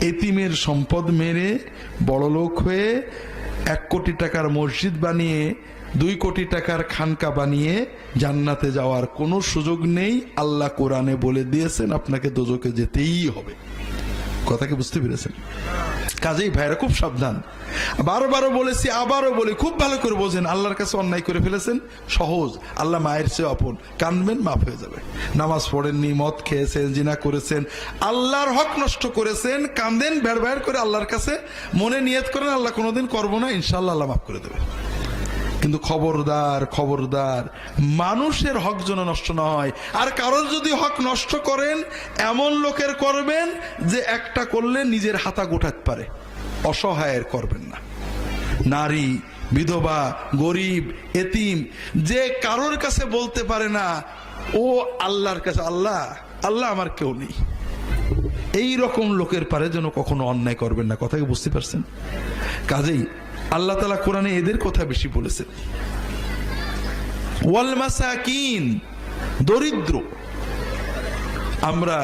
এতিমের সম্পদ মেরে বড়লোক হয়ে 1 কোটি টাকার মসজিদ বানিয়ে 2 কোটি টাকার খানকা বানিয়ে জান্নাতে যাওয়ার কোনো সুযোগ নেই। আল্লাহ কোরআনে বলে দিয়েছেন আপনাকে দোজখে যেতেই হবে। কথা কি বুঝতে পেরেছেন? কাজেই ভাইরা খুব সাবধান। বারবারও বলেছি, আবারও বলি, খুব ভালো করে বোঝেন। আল্লাহর কাছে অন্যায় করে ফেলেছেন, সহজ, আল্লাহ মায়ের চেয়ে আপন, কাঁদবেন, মাফ হয়ে যাবে। নামাজ পড়েননি, মদ খেয়েছেন, জিনা করেছেন, আল্লাহর হক নষ্ট করেছেন, কাঁদেন ভেড় ভেড় করে আল্লাহর কাছে, মনে নিয়ত করেন আল্লাহ কোনোদিন করবো না, ইনশাআল্লাহ আল্লাহ মাফ করে দেবে। কিন্তু খবরদার, খবরদার, মানুষের হক যেন নষ্ট না হয়। আর কারোর যদি হক নষ্ট করেন, এমন লোকের করবেন যে একটা করলে নিজের হাতা গোটাতে পারে, অসহায়ের করবেন না। নারী, বিধবা, গরিব, এতিম, যে কারোর কাছে বলতে পারে না ও আল্লাহর কাছে, আল্লাহ আল্লাহ আমার কেউ নেই, এই রকম লোকের পারে যেন কখনো অন্যায় করবেন না। কথা কি বুঝতে পারছেন? কাজেই আল্লাহ তাআলা কোরআনে এদের কথা বেশি বলেছেন। ওয়াল মাসাকিন, দরিদ্র। আমরা